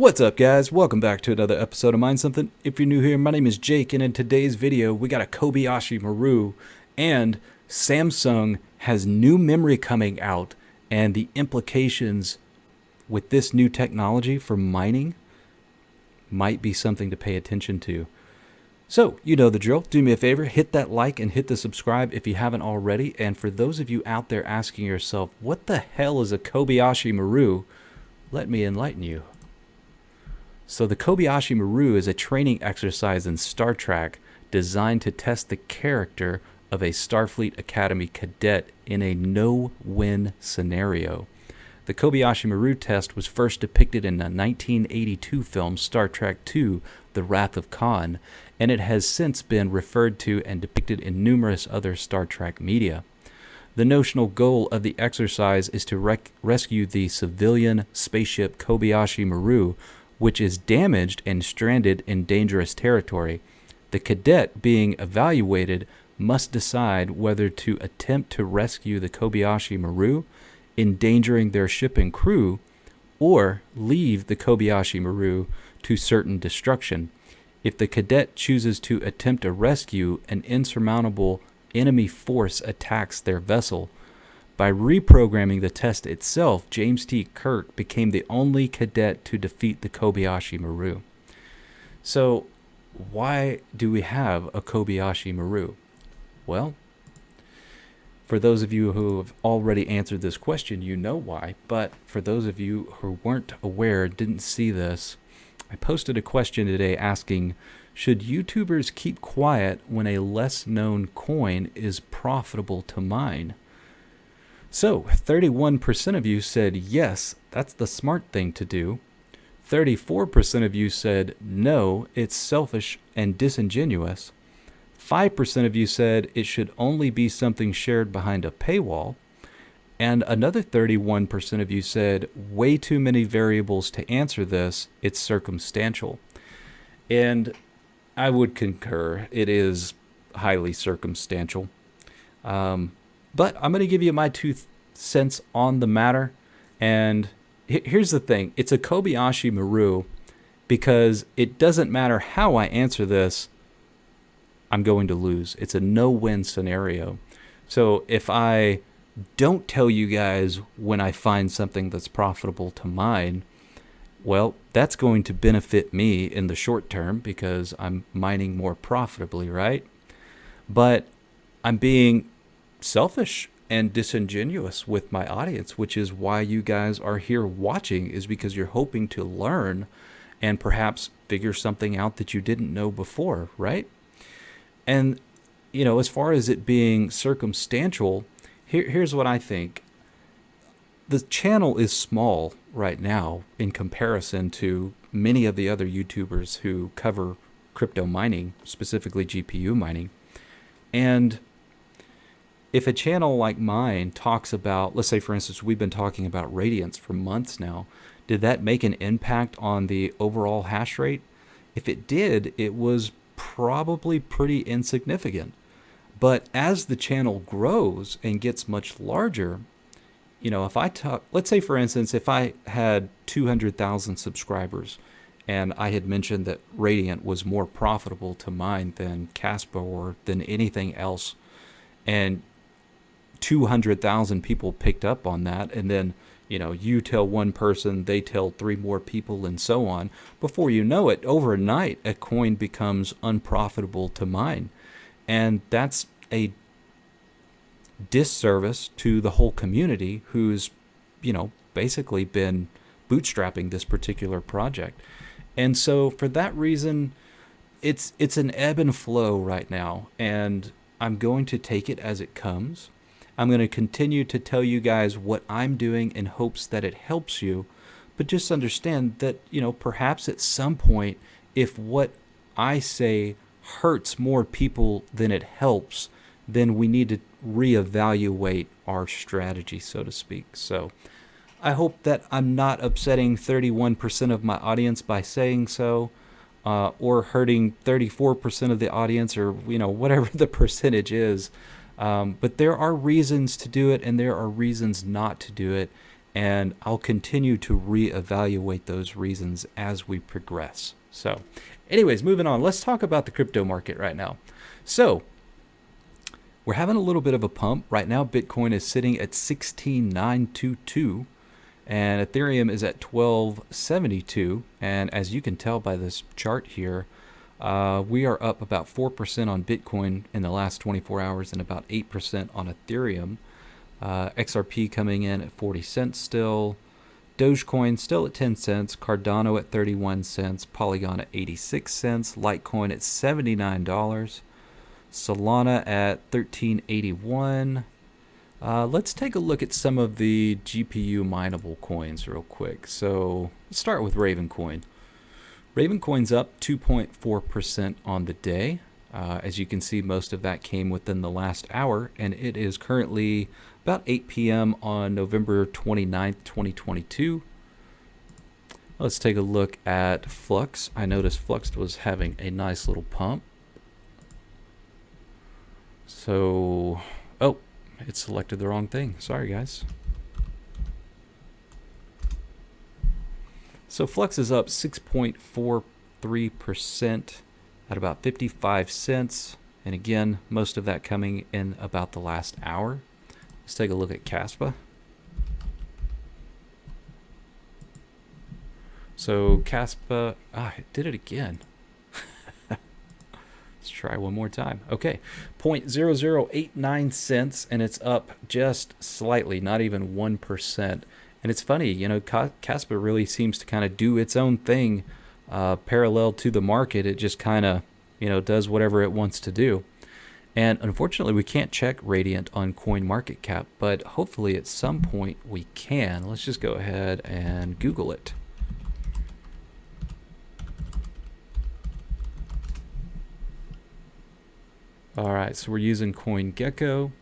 What's up, guys? Welcome back to another episode of Mind Something. If you're new here, my name is Jake, and in today's video, we got a Kobayashi Maru, and Samsung has new memory coming out, and the implications with this new technology for mining might be something to pay attention to. So, you know the drill. Do me a favor, hit that like and hit the subscribe if you haven't already. And for those of you out there asking yourself, what the hell is a Kobayashi Maru? Let me enlighten you. So the Kobayashi Maru is a training exercise in Star Trek designed to test the character of a Starfleet Academy cadet in a no-win scenario. The Kobayashi Maru test was first depicted in the 1982 film Star Trek II: The Wrath of Khan, and it has since been referred to and depicted in numerous other Star Trek media. The notional goal of the exercise is to rescue the civilian spaceship Kobayashi Maru, which is damaged and stranded in dangerous territory. The cadet being evaluated must decide whether to attempt to rescue the Kobayashi Maru, endangering their ship and crew, or leave the Kobayashi Maru to certain destruction. If the cadet chooses to attempt a rescue, an insurmountable enemy force attacks their vessel. By reprogramming the test itself, James T. Kirk became the only cadet to defeat the Kobayashi Maru. So, why do we have a Kobayashi Maru? Well, for those of you who have already answered this question, you know why. But for those of you who weren't aware, didn't see this, I posted a question today asking, should YouTubers keep quiet when a less-known coin is profitable to mine? So, 31% of you said yes, that's the smart thing to do. 34% of you said no, it's selfish and disingenuous. 5% of you said it should only be something shared behind a paywall. And another 31% of you said way too many variables to answer this, it's circumstantial. And I would concur, it is highly circumstantial. But I'm going to give you my 2 cents on the matter. And here's the thing. It's a Kobayashi Maru because it doesn't matter how I answer this, I'm going to lose. It's a no-win scenario. So if I don't tell you guys when I find something that's profitable to mine, well, that's going to benefit me in the short term because I'm mining more profitably, right? But I'm being selfish and disingenuous with my audience, which is why you guys are here watching, is because you're hoping to learn and perhaps figure something out that you didn't know before, right? And, you know, as far as it being circumstantial, here's what I think. The channel is small right now in comparison to many of the other YouTubers who cover crypto mining, specifically GPU mining. And if a channel like mine talks about, let's say for instance, we've been talking about radiance for months now, did that make an impact on the overall hash rate? If it did, it was probably pretty insignificant. But as the channel grows and gets much larger, you know, if I talk, let's say for instance, if I had 200,000 subscribers and I had mentioned that Radiant was more profitable to mine than Casper or than anything else, and 200,000 people picked up on that, and then, you know, you tell one person, they tell 3 more people, and so on. Before you know it, overnight, a coin becomes unprofitable to mine. And that's a disservice to the whole community who's, you know, basically been bootstrapping this particular project. And so for that reason, it's an ebb and flow right now, and I'm going to take it as it comes. I'm going to continue to tell you guys what I'm doing in hopes that it helps you, but just understand that, you know, perhaps at some point, if what I say hurts more people than it helps, then we need to reevaluate our strategy, so to speak. So I hope that I'm not upsetting 31% of my audience by saying so, or hurting 34% of the audience, or, you know, whatever the percentage is. But there are reasons to do it and there are reasons not to do it. and I'll continue to reevaluate those reasons as we progress. So anyways, moving on, let's talk about the crypto market right now. So we're having a little bit of a pump. Right now, Bitcoin is sitting at 16,922 and Ethereum is at 1272. And as you can tell by this chart here, we are up about 4% on Bitcoin in the last 24 hours and about 8% on Ethereum. XRP coming in at 40 cents still. Dogecoin still at 10 cents. Cardano at 31 cents. Polygon at 86 cents. Litecoin at $79. Solana at 1381. Let's take a look at some of the GPU mineable coins real quick. So let's start with Ravencoin. Ravencoin's up 2.4% on the day. As you can see, most of that came within the last hour, and it is currently about 8 p.m. on November 29th, 2022. Let's take a look at Flux. I noticed Flux was having a nice little pump. So, oh, it selected the wrong thing. Sorry, guys. So Flux is up 6.43% at about 55 cents. And again, most of that coming in about the last hour. Let's take a look at Kaspa. So Kaspa, it did it again. Let's try one more time. Okay, 0.0089 cents, and it's up just slightly, not even 1%. And it's funny, you know, Kaspa really seems to kind of do its own thing parallel to the market. It just kind of, you know, does whatever it wants to do. And unfortunately, we can't check Radiant on CoinMarketCap, but hopefully at some point we can. Let's just go ahead and Google it. All right, so we're using CoinGecko,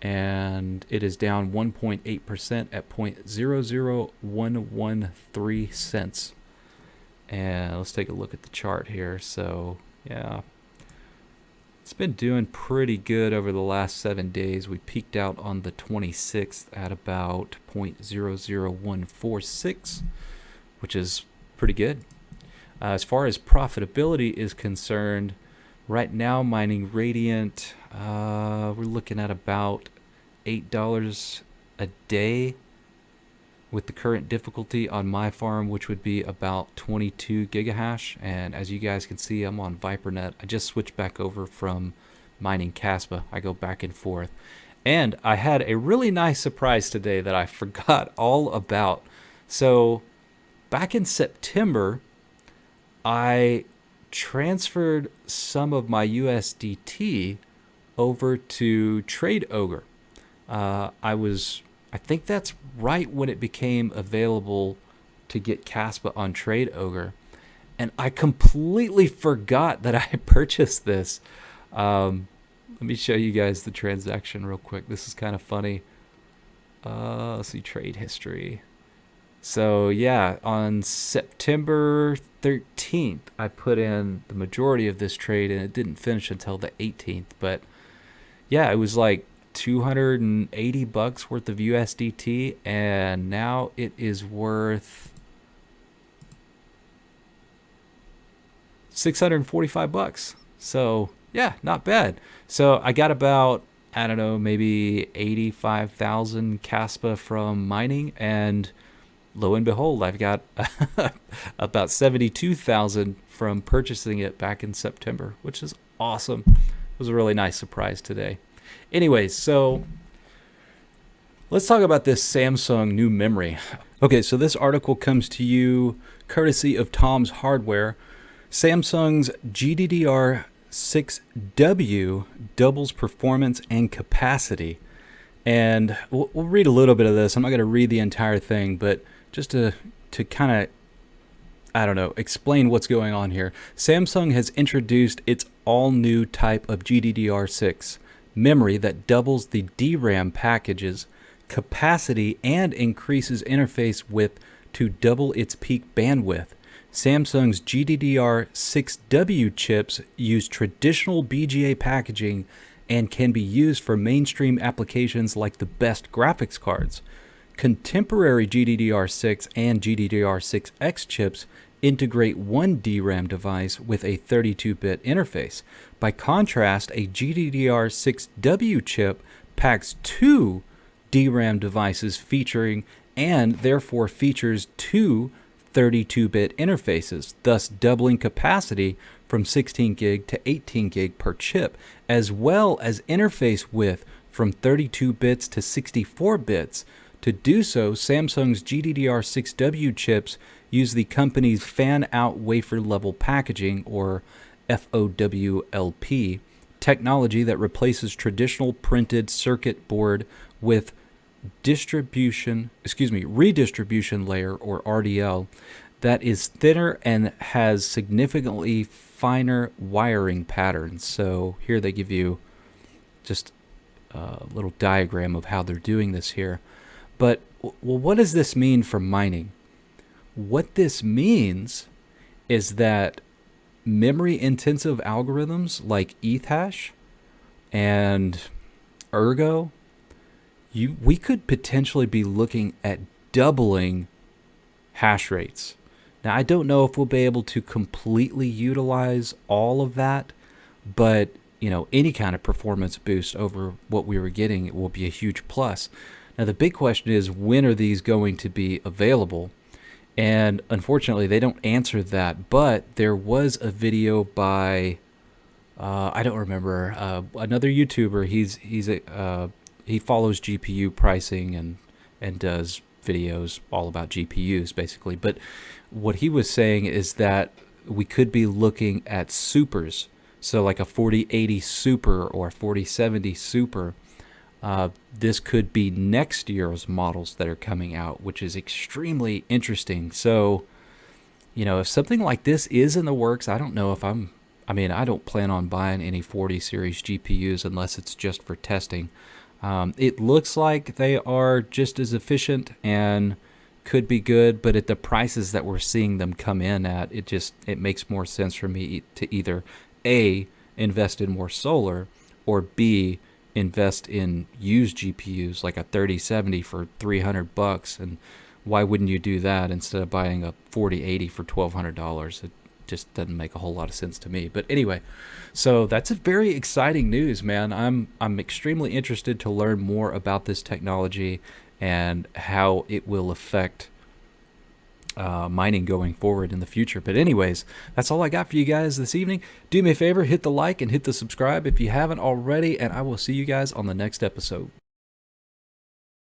and it is down 1.8% at 0.00113 cents. And let's take a look at the chart here. So, yeah, it's been doing pretty good over the last 7 days. We peaked out on the 26th at about 0.00146, which is pretty good. As far as profitability is concerned, right now, mining Radiant, we're looking at about $8 a day with the current difficulty on my farm, which would be about 22 gigahash. And as you guys can see, I'm on ViperNet. I just switched back over from mining Kaspa. I go back and forth. And I had a really nice surprise today that I forgot all about. So back in September, I transferred some of my USDT over to Trade Ogre. I think that's right when it became available to get Kaspa on Trade Ogre, and I completely forgot that I purchased this. Let me show you guys the transaction real quick. This is kind of funny. Let's see, trade history. So yeah, on September 13th, I put in the majority of this trade, and it didn't finish until the 18th. But yeah, it was like $280 worth of USDT, and now it is worth $645. So yeah, not bad. So I got about, I don't know, maybe 85,000 Kaspa from mining, and lo and behold, I've got about 72,000 from purchasing it back in September, which is awesome. It was a really nice surprise today. Anyways, so let's talk about this Samsung new memory. Okay, so this article comes to you courtesy of Tom's Hardware. Samsung's GDDR6 W doubles performance and capacity. And we'll read a little bit of this. I'm not going to read the entire thing, but just to kind of, I don't know, explain what's going on here. Samsung has introduced its all-new type of GDDR6 memory that doubles the DRAM package's capacity and increases interface width to double its peak bandwidth. Samsung's GDDR6 W chips use traditional BGA packaging and can be used for mainstream applications like the best graphics cards. Contemporary GDDR6 and GDDR6X chips integrate one DRAM device with a 32-bit interface. By contrast, a GDDR6 W chip packs two DRAM devices featuring and therefore features two 32-bit interfaces, thus doubling capacity from 16 gig to 18 gig per chip, as well as interface width from 32 bits to 64 bits. To do so, Samsung's GDDR6W chips use the company's fan-out wafer-level packaging, or FOWLP, technology that replaces traditional printed circuit board with redistribution layer, or RDL, that is thinner and has significantly finer wiring patterns. So here they give you just a little diagram of how they're doing this here. But well, what does this mean for mining? What this means is that memory-intensive algorithms like ETHash and Ergo, we could potentially be looking at doubling hash rates. Now, I don't know if we'll be able to completely utilize all of that, but any kind of performance boost over what we were getting, it will be a huge plus. Now, the big question is, when are these going to be available? And unfortunately, they don't answer that. But there was a video by, I don't remember, another YouTuber. He follows GPU pricing and does videos all about GPUs, basically. But what he was saying is that we could be looking at supers. So like a 4080 Super or 4070 Super. This could be next year's models that are coming out, which is extremely interesting. So, if something like this is in the works, I don't know if I don't plan on buying any 40 series GPUs unless it's just for testing. It looks like they are just as efficient and could be good, but at the prices that we're seeing them come in at, it makes more sense for me to either A, invest in more solar, or B, invest in used GPUs like a 3070 for $300, and why wouldn't you do that instead of buying a 4080 for $1,200? It just doesn't make a whole lot of sense to me. But anyway, so that's a very exciting news, man. I'm extremely interested to learn more about this technology and how it will affect mining going forward in the future. But anyways, that's all I got for you guys this evening. Do me a favor, hit the like and hit the subscribe if you haven't already, and I will see you guys on the next episode.